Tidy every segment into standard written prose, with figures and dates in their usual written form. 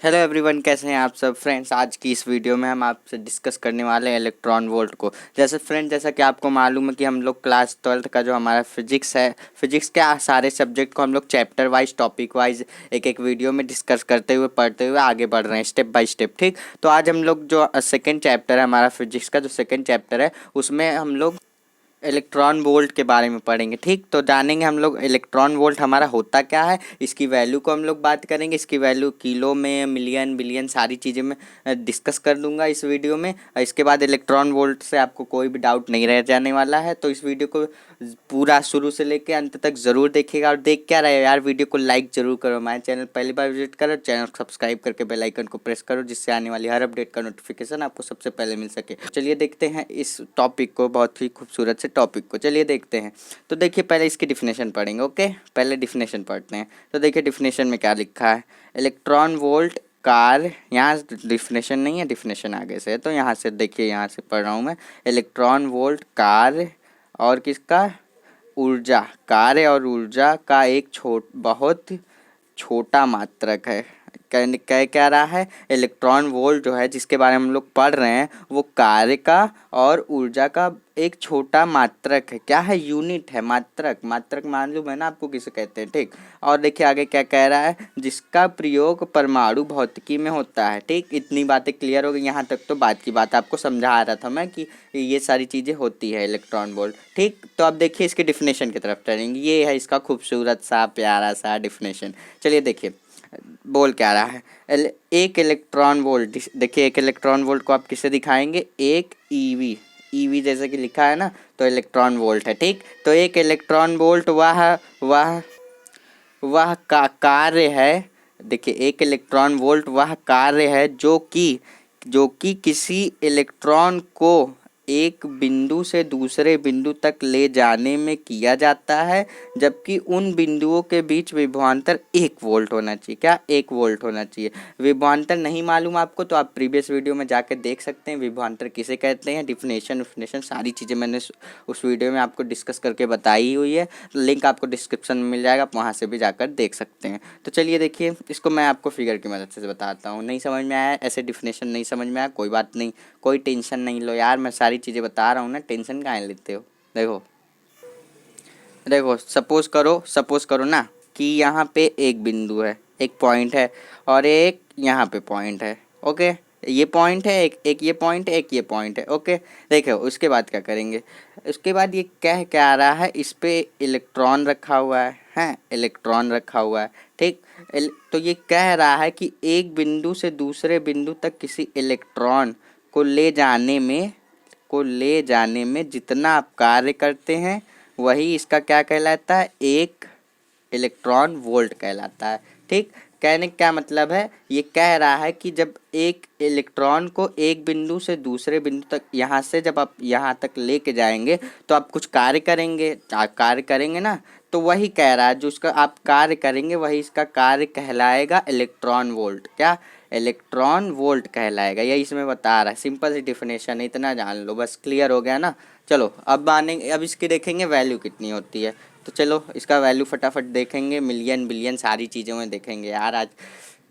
Hello everyone, कैसे हैं आप सब फ्रेंड्स। आज की इस वीडियो में हम आपसे डिस्कस करने वाले हैं इलेक्ट्रॉन वोल्ट को। जैसा कि आपको मालूम है कि हम लोग क्लास 12th का जो हमारा फिजिक्स है, फिजिक्स के सारे सब्जेक्ट को हम लोग चैप्टर वाइज, टॉपिक वाइज एक एक वीडियो में डिस्कस करते हुए, पढ़ते हुए आगे बढ़ रहे हैं स्टेप बाय स्टेप। ठीक, तो आज हम लोग जो सेकेंड चैप्टर है हमारा फिजिक्स का, जो सेकेंड चैप्टर है उसमें हम लोग इलेक्ट्रॉन वोल्ट के बारे में पढ़ेंगे। ठीक, तो जानेंगे हम लोग इलेक्ट्रॉन वोल्ट हमारा होता क्या है, इसकी वैल्यू को हम लोग बात करेंगे। इसकी वैल्यू किलो में, मिलियन, बिलियन सारी चीज़ें में डिस्कस कर दूंगा इस वीडियो में। इसके बाद इलेक्ट्रॉन वोल्ट से आपको कोई भी डाउट नहीं रह जाने वाला है। तो इस वीडियो को पूरा शुरू से लेकर अंत तक ज़रूर देखिएगा। और देख क्या रहे यार, वीडियो को लाइक ज़रूर करो। हमारे चैनल पहली बार विजिट करो, चैनल को सब्सक्राइब करके बेल आइकन को प्रेस करो, जिससे आने वाली हर अपडेट का नोटिफिकेशन आपको सबसे पहले मिल सके। चलिए देखते हैं इस टॉपिक को, बहुत ही खूबसूरत से टॉपिक को। चलिए देखते हैं। तो देखिए, पहले इसकी डिफिनेशन पढ़ेंगे। ओके, पहले डिफिनेशन पढ़ते हैं। तो देखिए डिफिनेशन में क्या लिखा है। इलेक्ट्रॉन वोल्ट कार, यहाँ डिफिनेशन नहीं है, डिफिनेशन आगे से है, तो यहाँ से देखिए, यहाँ से पढ़ रहा हूँ मैं। इलेक्ट्रॉन वोल्ट कार और किसका, ऊर्जा, कार्य और ऊर्जा का एक बहुत छोटा मात्रक है। कह क्या रहा है, इलेक्ट्रॉन वोल्ट जो है जिसके बारे में हम लोग पढ़ रहे हैं, वो कार्य का और ऊर्जा का एक छोटा मात्रक है। क्या है, यूनिट है, मात्रक। मात्रक मालूम है ना आपको किसे कहते हैं। ठीक, और देखिए आगे क्या कह रहा है, जिसका प्रयोग परमाणु भौतिकी में होता है। ठीक, इतनी बातें क्लियर हो गई। यहाँ तक तो बात की बात आपको समझा रहा था मैं कि ये सारी चीज़ें होती है इलेक्ट्रॉन वोल्ट। ठीक, तो अब देखिए इसके डिफिनेशन की तरफ चलेंगे। ये है इसका खूबसूरत सा प्यारा सा डिफिनेशन। चलिए देखिए बोल क्या रहा है। एक इलेक्ट्रॉन वोल्ट, देखिए एक इलेक्ट्रॉन वोल्ट को आप किससे दिखाएंगे, एक ईवी। ईवी जैसे कि लिखा है ना, तो इलेक्ट्रॉन वोल्ट है। ठीक, तो एक इलेक्ट्रॉन वोल्ट वह वह का कार्य है। देखिए एक इलेक्ट्रॉन वोल्ट वह कार्य है जो कि किसी इलेक्ट्रॉन को एक बिंदु से दूसरे बिंदु तक ले जाने में किया जाता है, जबकि उन बिंदुओं के बीच विभवांतर 1 वोल्ट होना चाहिए। क्या, 1 वोल्ट होना चाहिए। विभवांतर नहीं मालूम आपको तो आप प्रीवियस वीडियो में जाकर देख सकते हैं, विभवांतर किसे कहते हैं, डिफिनेशन सारी चीज़ें मैंने उस वीडियो में आपको डिस्कस करके बताई हुई है। लिंक आपको डिस्क्रिप्शन में मिल जाएगा, आप वहाँ से भी जाकर देख सकते हैं। तो चलिए देखिए, इसको मैं आपको फिगर की मदद से बताता हूँ। नहीं समझ में आया, ऐसे डिफिनेशन नहीं समझ में आया, कोई बात नहीं, कोई टेंशन नहीं लो यार, मैं सारी चीज़ें बता रहा हूँ ना, टेंशन काहे लेते हो। देखो देखो सपोज करो ना कि यहाँ पे एक बिंदु है, एक पॉइंट है, और एक यहाँ पे पॉइंट है। ओके, ये पॉइंट है, एक ये पॉइंट है, एक ये पॉइंट है। ओके, देखो उसके बाद क्या करेंगे। उसके बाद ये कह क्या रहा है, इस पे इलेक्ट्रॉन रखा हुआ है, हैं, इलेक्ट्रॉन रखा हुआ है। ठीक, तो ये कह रहा है कि एक बिंदु से दूसरे बिंदु तक किसी इलेक्ट्रॉन को ले जाने में जितना आप कार्य करते हैं, वही इसका क्या कहलाता है, एक इलेक्ट्रॉन वोल्ट कहलाता है। ठीक, कहने का क्या मतलब है, ये कह रहा है कि जब एक इलेक्ट्रॉन को एक बिंदु से दूसरे बिंदु तक, यहाँ से जब आप यहाँ तक लेके जाएंगे तो आप कुछ कार्य करेंगे, आप कार्य करेंगे ना, तो वही कह रहा है, जो उसका आप कार्य करेंगे वही इसका कार्य कहलाएगा इलेक्ट्रॉन वोल्ट। क्या, इलेक्ट्रॉन वोल्ट कहलाएगा। यही इसमें बता रहा है, सिंपल सी डिफिनेशन है, इतना जान लो बस, क्लियर हो गया ना। चलो अब मानेंगे, अब इसकी देखेंगे वैल्यू कितनी होती है। तो चलो इसका वैल्यू फटाफट देखेंगे, मिलियन, बिलियन सारी चीज़ों में देखेंगे यार आज।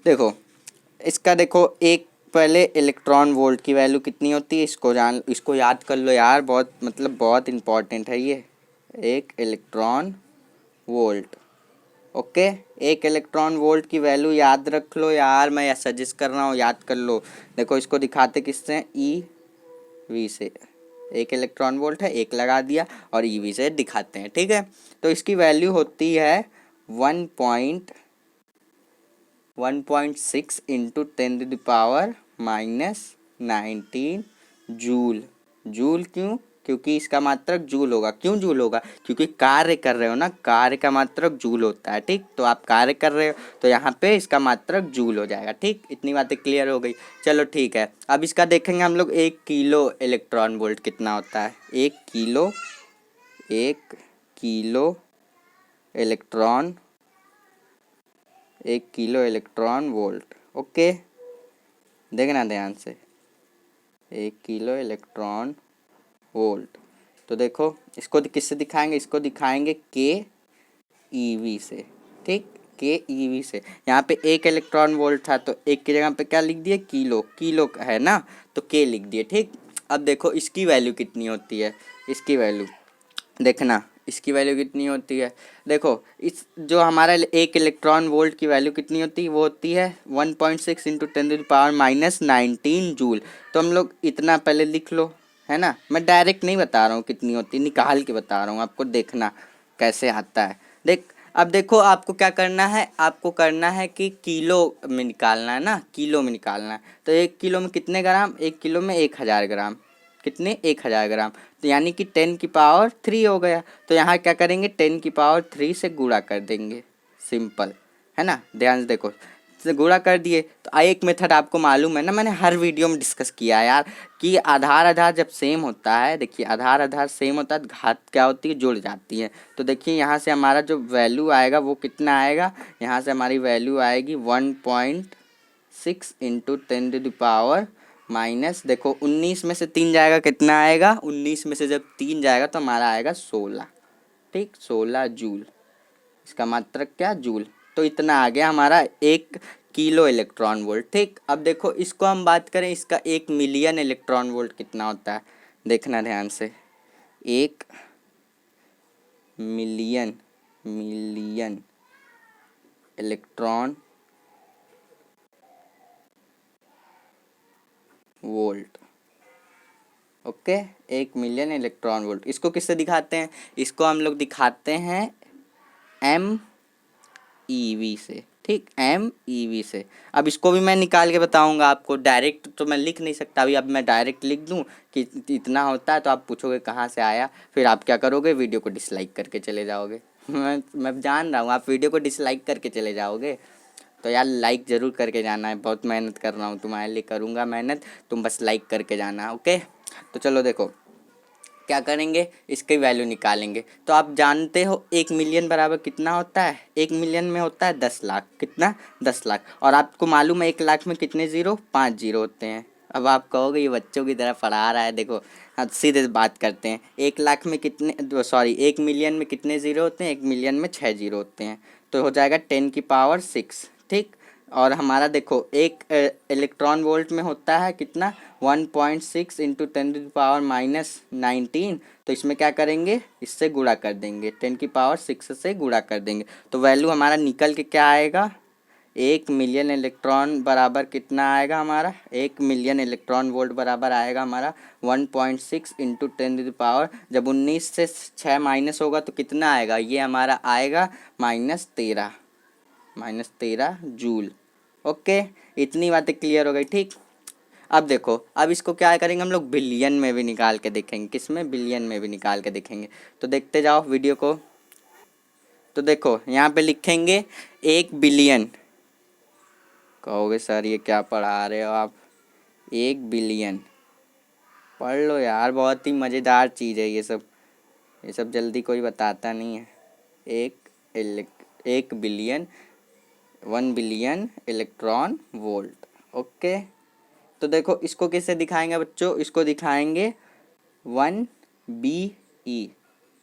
देखो इसका, देखो एक पहले इलेक्ट्रॉन वोल्ट की वैल्यू कितनी होती है, इसको याद कर लो यार, बहुत मतलब बहुत इंपॉर्टेंट है ये। एक इलेक्ट्रॉन वोल्ट, ओके, एक इलेक्ट्रॉन वोल्ट की वैल्यू याद रख लो यार, मैं सजेस्ट कर रहा हूँ याद कर लो। देखो इसको दिखाते किससे, ई वी से। एक इलेक्ट्रॉन वोल्ट है, एक लगा दिया और ईवी से दिखाते हैं। ठीक है, तो इसकी वैल्यू होती है 1.6 इंटू 10⁻⁻⁹ जूल। जूल क्यों, क्योंकि इसका मात्रक जूल होगा। क्यों जूल होगा, क्योंकि कार्य कर रहे हो ना, कार्य का मात्रक जूल होता है। ठीक, तो आप कार्य कर रहे हो तो यहाँ पे इसका मात्रक जूल हो जाएगा। ठीक, इतनी बातें क्लियर हो गई। चलो ठीक है, अब इसका देखेंगे हम लोग, 1 किलो इलेक्ट्रॉन वोल्ट कितना होता है। 1 kilo electron 1 kilo electron volt. Okay, देखना ध्यान से, 1 किलो इलेक्ट्रॉन वोल्ट। तो देखो इसको किससे दिखाएंगे, इसको दिखाएंगे के ईवी से। ठीक, KeV से। यहाँ पे 1 इलेक्ट्रॉन वोल्ट था तो 1 की जगह पे क्या लिख दिए, किलो, किलो है ना, तो K लिख दिए। ठीक, अब देखो इसकी वैल्यू कितनी होती है, इसकी वैल्यू देखना, इसकी वैल्यू कितनी होती है। देखो इस जो हमारा 1 इलेक्ट्रॉन वोल्ट की वैल्यू कितनी होती है, वो होती है 1.6 इंटू 10⁻⁻19 जूल। तो हम लोग इतना पहले लिख लो, है ना, मैं डायरेक्ट नहीं बता रहा हूँ कितनी होती, निकाल के बता रहा हूँ, आपको देखना कैसे आता है। देख, अब देखो आपको क्या करना है, आपको करना है कि किलो में निकालना है ना, किलो में निकालना है। तो 1 किलो में कितने ग्राम, 1 किलो में 1000 ग्राम, कितने, 1000 ग्राम, तो यानी कि 10⁻³ हो गया। तो यहाँ क्या करेंगे, 10⁻³ से गुणा कर देंगे, सिंपल है ना, ध्यान से देखो, से गुणा कर दिए। तो एक मेथड आपको मालूम है ना, मैंने हर वीडियो में डिस्कस किया है यार, कि आधार आधार जब सेम होता है, देखिए आधार आधार सेम होता है तो घात क्या होती है, जुड़ जाती है। तो देखिए यहाँ से हमारा जो वैल्यू आएगा वो कितना आएगा, यहाँ से हमारी वैल्यू आएगी 1.6 इंटू 10⁻, देखो 19 में से 3 जाएगा, कितना आएगा, 19 में से जब 3 जाएगा तो हमारा आएगा 16। ठीक, 16 जूल, इसका मात्रक क्या, जूल। तो इतना आ गया हमारा 1 किलो इलेक्ट्रॉन वोल्ट। ठीक, अब देखो इसको हम बात करें, इसका 1 मिलियन इलेक्ट्रॉन वोल्ट कितना होता है, देखना ध्यान से। 1 million electron volt, okay, 1 million electron volt. इसको किससे दिखाते हैं, इसको हम लोग दिखाते हैं MeV से। ठीक, MeV से। अब इसको भी मैं निकाल के बताऊंगा आपको, डायरेक्ट तो मैं लिख नहीं सकता अभी, अब मैं डायरेक्ट लिख दूं कि इतना होता है तो आप पूछोगे कहाँ से आया, फिर आप क्या करोगे, वीडियो को डिसलाइक करके चले जाओगे। मैं जान रहा हूँ आप वीडियो को डिसलाइक करके चले जाओगे, तो यार लाइक ज़रूर करके जाना है, बहुत मेहनत कर रहा हूँ तुम्हारे लिए, करूँगा मेहनत, तुम बस लाइक करके जाना, ओके। तो चलो देखो क्या करेंगे, इसकी वैल्यू निकालेंगे। तो आप जानते हो 1 मिलियन बराबर कितना होता है, 1 मिलियन में होता है 10 लाख, कितना, 10 लाख। और आपको मालूम है 1 लाख में कितने ज़ीरो, 5 जीरो होते हैं। अब आप कहोगे ये बच्चों की तरह पढ़ा रहा है, देखो अब सीधे बात करते हैं, 1 लाख में कितने, सॉरी 1 मिलियन में कितने ज़ीरो होते हैं, 1 मिलियन में 6 जीरो होते हैं, तो हो जाएगा 10⁻6। ठीक, और हमारा देखो एक इलेक्ट्रॉन वोल्ट में होता है कितना, 1.6 इंटू 10⁻⁻19। तो इसमें क्या करेंगे, इससे गुणा कर देंगे, 10⁻6 से गुणा कर देंगे, तो वैल्यू हमारा निकल के क्या आएगा, 1 मिलियन इलेक्ट्रॉन बराबर कितना आएगा हमारा, 1 मिलियन इलेक्ट्रॉन वोल्ट बराबर आएगा हमारा 1.6 इंटू 10⁻, जब 19 से 6 माइनस होगा तो कितना आएगा, ये हमारा आएगा -13 जूल। ओके, इतनी बातें क्लियर हो गई। ठीक, अब देखो, अब इसको क्या करेंगे हम लोग, बिलियन में भी निकाल के देखेंगे, किसमें, बिलियन में भी निकाल के देखेंगे। तो देखते जाओ वीडियो को। तो देखो यहाँ पे लिखेंगे 1 बिलियन, कहोगे सर ये क्या पढ़ा रहे हो आप, 1 बिलियन पढ़ लो यार, बहुत ही मज़ेदार चीज़ है ये सब, ये सब जल्दी कोई बताता नहीं है। 1 billion, 1 billion electron volt, okay. तो देखो इसको कैसे दिखाएंगे बच्चों, इसको दिखाएंगे 1BE,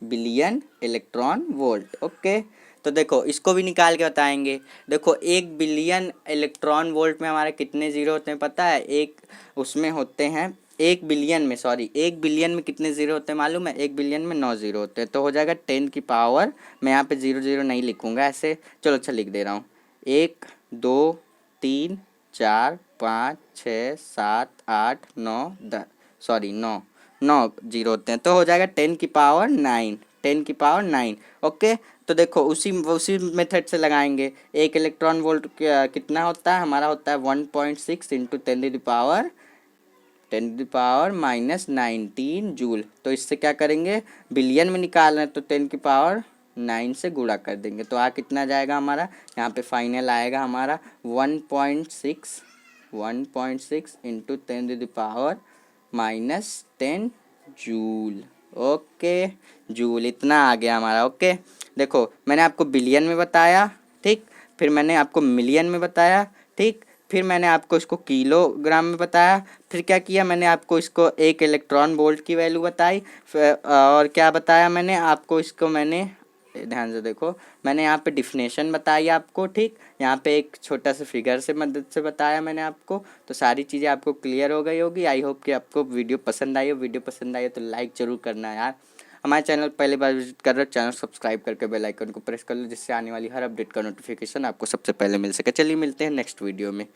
billion electron volt, okay. तो देखो इसको भी निकाल के बताएंगे। देखो 1 बिलियन इलेक्ट्रॉन वोल्ट में हमारे कितने ज़ीरो होते हैं पता है, एक उसमें होते हैं, 1 बिलियन में, सॉरी 1 बिलियन में कितने ज़ीरो होते हैं मालूम है, 1 बिलियन में 9 ज़ीरो होते हैं। तो हो जाएगा 10⁻, मैं यहाँ पे 0 0 नहीं लिखूँगा ऐसे, चलो अच्छा लिख दे रहा हूँ, 1 2 3 4 5 6 7 8 9 10, सॉरी 9 जीरो होते हैं, तो हो जाएगा 10⁻9, 10⁻9, ओके। तो देखो उसी मेथड से लगाएंगे, 1 इलेक्ट्रॉन वोल्ट कितना होता है हमारा, होता है 1.6 इंटू 10⁻19 जूल। तो इससे क्या करेंगे, बिलियन में निकालना है तो 10⁻9 से गुणा कर देंगे, तो कितना जाएगा हमारा, यहाँ पे फाइनल आएगा हमारा 1.6 इंटू 10⁻10 जूल, ओके, जूल इतना आ गया हमारा, ओके। देखो मैंने आपको बिलियन में बताया, ठीक, फिर मैंने आपको मिलियन में बताया, ठीक, फिर मैंने आपको इसको किलोग्राम में बताया, फिर क्या किया मैंने आपको इसको 1 इलेक्ट्रॉन वोल्ट की वैल्यू बताई, और क्या बताया मैंने आपको, इसको मैंने ध्यान से देखो, मैंने यहाँ पे डिफिनेशन बताई आपको, ठीक। यहाँ पे एक छोटा सा फिगर से मदद से बताया मैंने आपको। तो सारी चीज़ें आपको क्लियर हो गई होगी। आई होप कि आपको वीडियो पसंद आई हो। वीडियो पसंद आई हो तो लाइक ज़रूर करना यार। हमारे चैनल पहली बार विजिट कर रहे हो, चैनल सब्सक्राइब करके बेल आइकन को प्रेस कर लो, जिससे आने वाली हर अपडेट का नोटिफिकेशन आपको सबसे पहले मिल सके। चलिए मिलते हैं नेक्स्ट वीडियो में।